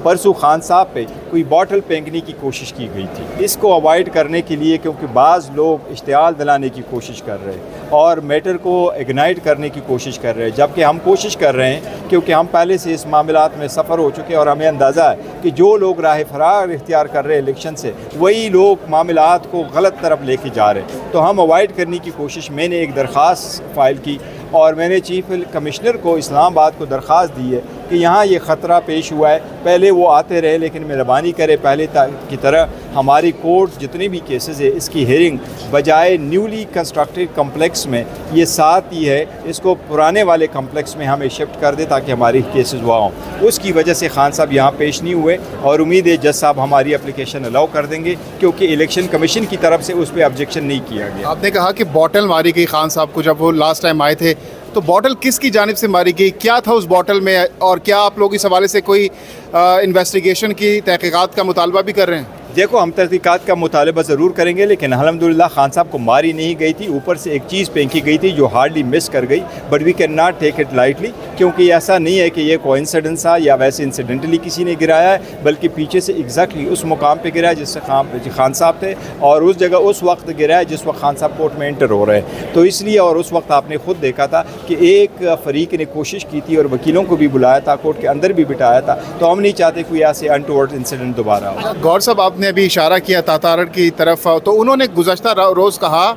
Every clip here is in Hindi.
परसों खान साहब पे कोई बॉटल फेंकने की कोशिश की गई थी। इसको अवॉइड करने के लिए, क्योंकि बाज़ लोग इश्तियाल दिलाने की कोशिश कर रहे हैं और मैटर को इग्नाइट करने की कोशिश कर रहे हैं, जबकि हम कोशिश कर रहे हैं क्योंकि हम पहले से इस मामलात में सफ़र हो चुके हैं और हमें अंदाज़ा है कि जो लोग राह फरार इख्तियार कर रहे हैं इलेक्शन से, वही लोग मामलात को गलत तरफ लेके जा रहे हैं। तो हम अवॉइड करने की कोशिश, मैंने एक दरख्वास्त फ़ाइल की और मैंने चीफ कमिश्नर को इस्लामाबाद को दरख्वास्त दी है कि यहाँ ये ख़तरा पेश हुआ है। पहले वो आते रहे, लेकिन मेहरबानी करे पहले की तरह हमारी कोर्ट जितने भी केसेस है इसकी हेयरिंग बजाय न्यूली कंस्ट्रक्टेड कम्प्लेक्स में ये साथ ही है, इसको पुराने वाले कम्प्लेक्स में हमें शिफ्ट कर दे ताकि हमारी केसेस वहाँ हों। उसकी वजह से खान साहब यहाँ पेश नहीं हुए और उम्मीद है जज साहब हमारी एप्लीकेशन अलाउ कर देंगे, क्योंकि इलेक्शन कमीशन की तरफ से उस पर ऑब्जेक्शन नहीं किया गया। आपने कहा कि बॉटल मारी गई खान साहब को जब वो लास्ट टाइम आए थे, तो बॉटल किसकी जानिब से मारी गई, क्या था उस बॉटल में, और क्या आप लोग इस हवाले से कोई इन्वेस्टिगेशन की तहकीकात का मुतालबा भी कर रहे हैं? देखो, हम तहकीकात का मुतालबा ज़रूर करेंगे, लेकिन अल्हम्दुलिल्लाह खान साहब को मारी नहीं गई थी, ऊपर से एक चीज़ फेंकी गई थी जो हार्डली मिस कर गई, but we can not take it lightly, क्योंकि ऐसा नहीं है कि ये कोइंसिडेंस था या वैसे इंसिडेंटली किसी ने गिराया है, बल्कि पीछे से एग्जैक्टली उस मुकाम पे गिरा है जिससे खान साहब थे और उस जगह उस वक्त गिरा है जिस वक्त खान साहब कोर्ट में एंटर हो रहे हैं। तो इसलिए, और उस वक्त आपने खुद देखा था कि एक फ़रीक ने कोशिश की थी और वकीलों को भी बुलाया था, कोर्ट के अंदर भी बिठाया था, तो हम नहीं चाहते कोई ऐसे अनटोवर्ड इंसिडेंट दोबारा हो। गौर साहब, आपने अभी इशारा किया तातारड़ की तरफ, तो उन्होंने गुज़श्ता रोज़ कहा,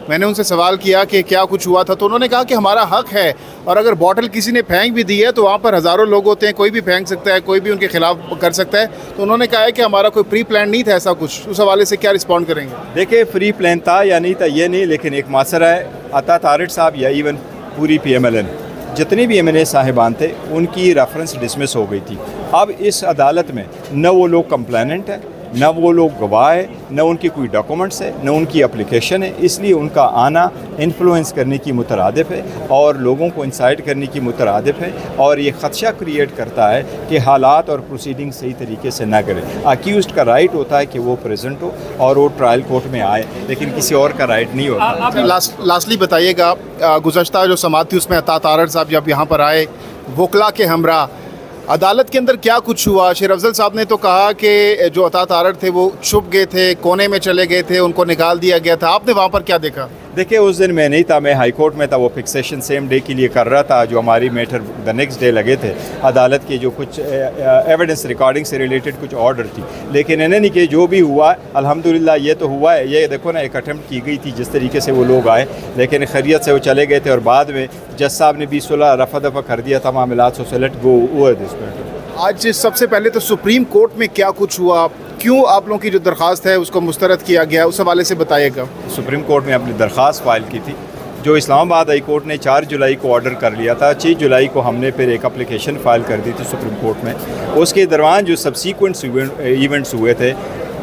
मैंने उनसे सवाल किया कि क्या कुछ हुआ था, तो उन्होंने कहा कि हमारा हक है और अगर बॉटल किसी ने फेंक भी दी है तो वहाँ पर हज़ारों लोग होते हैं, कोई भी फेंक सकता है, कोई भी उनके खिलाफ कर सकता है। तो उन्होंने कहा है कि हमारा कोई प्री प्लान नहीं था ऐसा कुछ। उस हवाले से क्या रिस्पॉन्ड करेंगे? देखिए, प्री प्लान था या नहीं था ये नहीं, लेकिन एक मासरा है, अता तारड़ साहब या इवन पूरी PMLN जितने भी MNA साहिबान थे उनकी रेफरेंस डिसमिस हो गई थी। अब इस अदालत में न वो लोग कंप्लेनेंट है, न वो लोग गवाह है, न उनकी कोई डॉक्यूमेंट्स है, न उनकी एप्लीकेशन है, इसलिए उनका आना इन्फ्लुएंस करने की मुतरादिफ है और लोगों को इंसाइट करने की मुतरादिफ है और ये ख़दशा क्रिएट करता है कि हालात और प्रोसीडिंग सही तरीके से ना करें। अक्यूज़्ड का राइट होता है कि वो प्रेजेंट हो और वो ट्रायल कोर्ट में आए, लेकिन किसी और का राइट नहीं होता। लास्टली बताइएगा, गुज़श्ता जो समाअत थी उसमें अता तारड़ साहब जब यहाँ पर आए वकला के हमरा, अदालत के अंदर क्या कुछ हुआ? शेर अफजल साहब ने तो कहा कि जो अता तारड़ थे वो छुप गए थे, कोने में चले गए थे, उनको निकाल दिया गया था। आपने वहाँ पर क्या देखा? देखिए, उस दिन मैं नहीं था, मैं हाई कोर्ट में था, वो फिक्सेशन सेम डे के लिए कर रहा था। जो हमारी मैटर द नेक्स्ट डे लगे थे, अदालत के जो कुछ एविडेंस रिकॉर्डिंग से रिलेटेड कुछ ऑर्डर थी, लेकिन इन्हें नहीं कि जो भी हुआ अल्हम्दुलिल्लाह ये तो हुआ है। ये देखो ना, एक अटैम्प्ट की गई थी जिस तरीके से वो लोग आए, लेकिन खैरियत से वो चले गए थे और बाद में जज साहब ने भी सुलह रफा दफा कर दिया था मामलात, so let go over this matter. आज सबसे पहले तो सुप्रीम कोर्ट में क्या कुछ हुआ, क्यों आप लोगों की जो दरख्वास्त है उसको मुस्तरद किया गया, उस हवाले से बताइएगा। सुप्रीम कोर्ट में अपनी दरख्वास्त फाइल की थी, जो इस्लामाबाद हाई कोर्ट ने 4 जुलाई को ऑर्डर कर लिया था। 6 जुलाई को हमने फिर एक एप्लीकेशन फ़ाइल कर दी थी सुप्रीम कोर्ट में। उसके दौरान जो सबसीक्वेंट इवेंट्स हुए थे,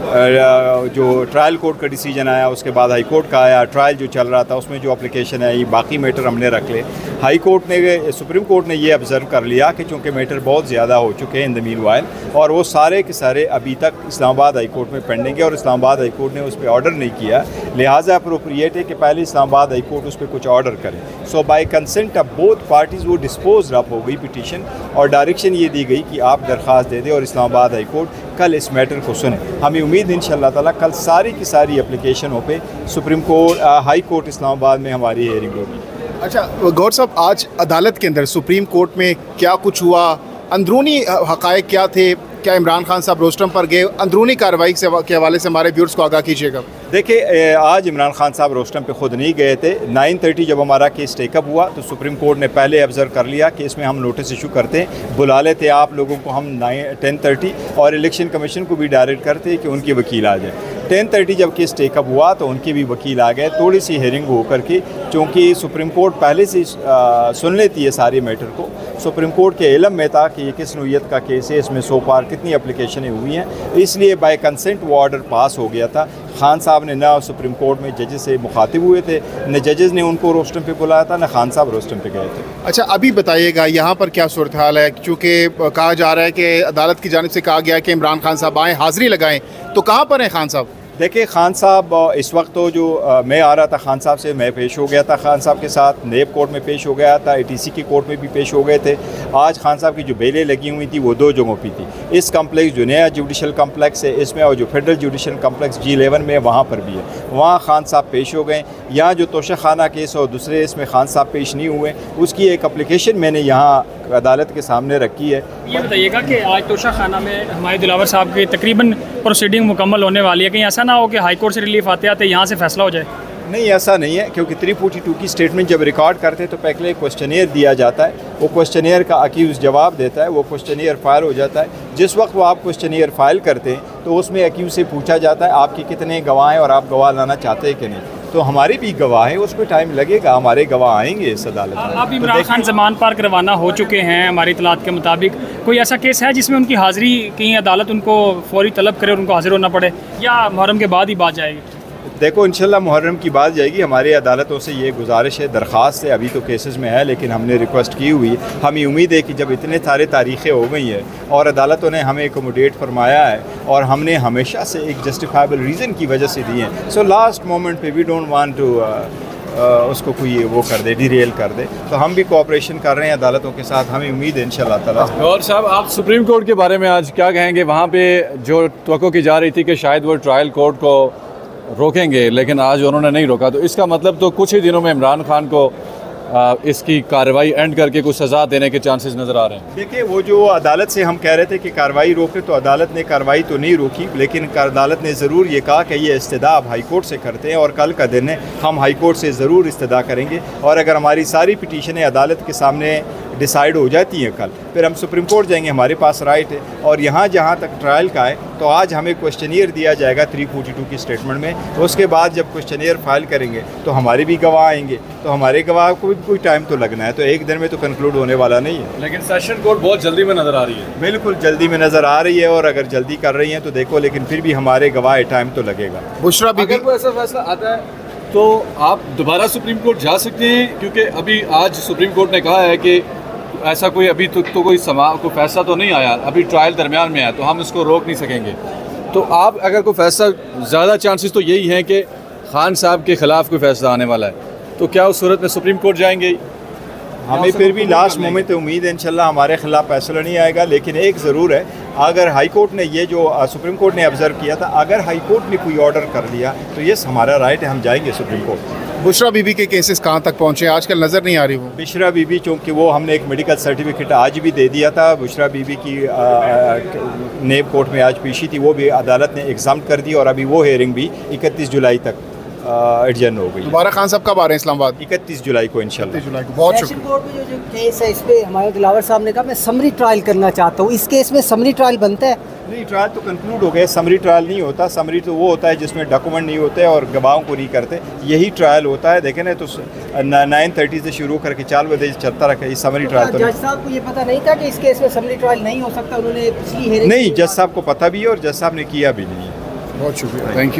जो ट्रायल कोर्ट का डिसीजन आया, उसके बाद हाई कोर्ट का आया, ट्रायल जो चल रहा था उसमें जो एप्लीकेशन है, ये बाकी मैटर हमने रख ले। हाई कोर्ट ने, सुप्रीम कोर्ट ने ये ऑब्ज़र्व कर लिया कि चूँकि मैटर बहुत ज़्यादा हो चुके हैं इन द मीनवाइल, और वो सारे के सारे अभी तक इस्लामाबाद हाई कोर्ट में पेंडिंग है और इस्लामाबाद हाई कोर्ट ने उस पर ऑर्डर नहीं किया, लिहाजा अप्रोप्रिएट है कि पहले इस्लामाबाद हाई कोर्ट उस पर कुछ ऑर्डर करे। So by consent of both parties वो डिस्पोज अप हो गई पिटीशन और डायरेक्शन ये दी गई कि आप दरख्वास्त दे दें और इस्लामाबाद हाई कोर्ट कल इस मैटर को सुने। हमें उम्मीद है इंशाअल्लाह ताला कल सारी की सारी एप्लीकेशनों पे supreme court, high court Islamabad में हमारी हेयरिंग होगी। अच्छा गौर साहब, आज अदालत के अंदर सुप्रीम कोर्ट में क्या कुछ हुआ, अंदरूनी हक़ाइक़ क्या थे, क्या इमरान खान साहब रोस्टम पर गए, अंदरूनी कार्रवाई के हवाले से हमारे व्यूअर्स को आगाह कीजिएगा। देखिए, आज इमरान खान साहब रोस्टम पे ख़ुद नहीं गए थे। 9:30 जब हमारा केस टेकअप हुआ तो सुप्रीम कोर्ट ने पहले ऑब्ज़र्व कर लिया कि इसमें हम नोटिस इशू करते हैं, बुला लेते आप लोगों को हम 10:30 और इलेक्शन कमीशन को भी डायरेक्ट करते कि उनके वकील आ जाए। 10:30 जब केस टेकअप हुआ तो उनके भी वकील आ गए, थोड़ी सी हेयरिंग हो करके, चूँकि सुप्रीम कोर्ट पहले से सुन लेती है सारे मैटर को। सुप्रीम कोर्ट के इल्म में था कि ये किस नौइयत का केस है, इसमें सो पार कितनी एप्लीकेशनें हुई हैं, इसलिए बाय कंसेंट वो ऑर्डर पास हो गया था। खान साहब ने ना सुप्रीम कोर्ट में जजेस से मुखातिब हुए थे, न जजेस ने उनको रोस्टम पे बुलाया था, न खान साहब रोस्टम पे गए थे। अच्छा, अभी बताइएगा यहाँ पर क्या सूरत हाल है, क्योंकि कहा जा रहा है कि अदालत की जानिब से कहा गया है कि इमरान खान साहब आएँ, हाज़िरी लगाएँ, तो कहाँ पर हैं खान साहब? देखिए खान साहब इस वक्त तो जो मैं आ रहा था खान साहब से, मैं पेश हो गया था खान साहब के साथ, नेब कोर्ट में पेश हो गया था, ATC की कोर्ट में भी पेश हो गए थे। आज खान साहब की जो बेलें लगी हुई थी वो 2 जगहों पर थी। इस कम्प्लेक्स जो नया जुडिशल कम्प्लेक्स है इसमें, और जो फेडरल जुडिशल कम्प्लेक्स G11 में वहाँ पर भी है, वहाँ खान साहब पेश हो गए। यहाँ जो तोशाखाना केस और दूसरे इसमें खान साहब पेश नहीं हुए, उसकी एक एप्लीकेशन मैंने यहाँ अदालत के सामने रखी है। ये बताइएगा कि आज तोशाखाना में हमारे दिलावर साहब की तकरीबन प्रोसीडिंग मुकम्मल होने वाली है, कहीं ऐसा ना हो कि हाई कोर्ट से रिलीफ आते आते यहाँ से फैसला हो जाए? नहीं, ऐसा नहीं है, क्योंकि 342 की स्टेटमेंट जब रिकॉर्ड करते हैं तो पहले क्वेश्चनियर दिया जाता है, वो क्वेश्चनियर का अक्यूज़ जवाब देता है, वो क्वेश्चनियर फाइल हो जाता है। जिस वक्त वो आप क्वेश्चनियर फाइल करते हैं तो उसमें अक्यूज़ से पूछा जाता है आपके कितने गवाह हैं और आप गवाह लाना चाहते हैं कि नहीं। तो हमारे भी गवाह हैं, उसमें टाइम लगेगा, हमारे गवाह आएंगे इस अदालत में। अब इमरान खान जमान पार्क रवाना हो चुके हैं हमारी इतलात के मुताबिक, कोई ऐसा केस है जिसमें उनकी हाज़िरी कहीं अदालत उनको फौरी तलब करे और उनको हाजिर होना पड़े, या मुहर्रम के बाद ही बात जाएगी? देखो इंशाल्लाह मुहर्रम की बात जाएगी। हमारी अदालतों से ये गुजारिश है, दरख्वास्त है, अभी तो केसेस में है लेकिन हमने रिक्वेस्ट की हुई है। हमें उम्मीद है कि जब इतने सारे तारीखें हो गई हैं और अदालतों ने हमें एकोमोडेट फरमाया है और हमने हमेशा से एक जस्टिफाइबल रीज़न की वजह से दिए हैं, सो लास्ट मोमेंट पे वी डोंट वांट टू उसको कोई वो कर दे, डिरेल कर दे, तो हम भी कोऑपरेशन कर रहे हैं अदालतों के साथ। हमें उम्मीद है इंशाल्लाह ताला। और साहब आप सुप्रीम कोर्ट के बारे में आज क्या कहेंगे? वहाँ पे जो तवक्को की जा रही थी कि शायद वो ट्रायल कोर्ट को रोकेंगे, लेकिन आज उन्होंने नहीं रोका, तो इसका मतलब तो कुछ ही दिनों में इमरान खान को इसकी कार्रवाई एंड करके कुछ सज़ा देने के चांसेस नज़र आ रहे हैं। देखिए वो जो अदालत से हम कह रहे थे कि कार्रवाई रोके, तो अदालत ने कार्रवाई तो नहीं रोकी, लेकिन अदालत ने ज़रूर ये कहा कि ये इस्तदा आप हाई कोर्ट से करते हैं और कल का दिन है, हम हाई कोर्ट से ज़रूर इस्तदा करेंगे और अगर हमारी सारी पिटीशनें अदालत के सामने डिसाइड हो जाती हैं कल, फिर हम सुप्रीम कोर्ट जाएंगे, हमारे पास राइट है। और यहाँ जहाँ तक ट्रायल का है तो आज हमें क्वेश्चनियर दिया जाएगा 342 की स्टेटमेंट में, तो उसके बाद जब क्वेश्चनियर फाइल करेंगे तो हमारे भी गवाह आएंगे, तो हमारे गवाह को भी कोई टाइम तो लगना है, तो एक दिन में तो कंक्लूड होने वाला नहीं है। लेकिन सेशन कोर्ट बहुत जल्दी में नज़र आ रही है। बिल्कुल जल्दी में नज़र आ रही है, और अगर जल्दी कर रही हैं तो देखो, लेकिन फिर भी हमारे गवाह टाइम तो लगेगा। बुशरा बीबी, अगर कोई ऐसा फैसला आता है तो आप दोबारा सुप्रीम कोर्ट जा सकते हैं, क्योंकि अभी आज सुप्रीम कोर्ट ने कहा है कि ऐसा कोई अभी तो कोई फैसला तो नहीं आया, अभी ट्रायल दरमियान में है, तो हम इसको रोक नहीं सकेंगे। तो आप अगर कोई फैसला, ज़्यादा चांसेस तो यही हैं कि खान साहब के ख़िलाफ़ कोई फैसला आने वाला है, तो क्या उस सूरत में सुप्रीम कोर्ट जाएंगे? हमें फिर भी लास्ट मोमेंट पे उम्मीद है इंशाल्लाह हमारे खिलाफ फैसला नहीं आएगा, लेकिन एक ज़रूर है, अगर हाई कोर्ट ने ये जो सुप्रीम कोर्ट ने ऑब्ज़र्व किया था, अगर हाई कोर्ट ने कोई ऑर्डर कर लिया तो ये हमारा राइट है, हम जाएंगे सुप्रीम कोर्ट। बुशरा बीबी के केसेस कहाँ तक पहुँचे? आजकल नज़र नहीं आ रही वो बुशरा बीबी, चूँकि वो हमने एक मेडिकल सर्टिफिकेट आज भी दे दिया था, बुशरा बीबी की नेब कोर्ट में आज पेशी थी, वो भी अदालत ने एग्जाम कर दी और अभी वो हेयरिंग भी 31 जुलाई तक एडजर्न हो गई। दोबारा खान साहब कब आ रहे हैं इस्लामाबाद? 31 जुलाई को इंशाल्लाह। 31 जुलाई को। बहुत सेशन कोर्ट में जो केस है, इस पे हमारे दिलावर साहब ने कहा मैं समरी ट्रायल करना चाहता हूँ, इस केस में समरी ट्रायल बनता है? नहीं, ट्रायल तो कंक्लूड हो गया, समरी ट्रायल नहीं होता। समरी तो वो होता है जिसमें डॉक्यूमेंट नहीं होते और गवाहों को नहीं करते, यही ट्रायल होता है। देखें ना, तो 9:30 से शुरू करके 4 बजे चलता रखा, ये समरी ट्रायल तो जज साहब को ये पता नहीं था कि इस केस में समरी ट्रायल नहीं हो सकता? उन्होंने पिछली हेयरिंग नहीं, जज साहब को पता भी है और जज साहब ने किया भी नहीं है। बहुत शुक्रिया, थैंक यू।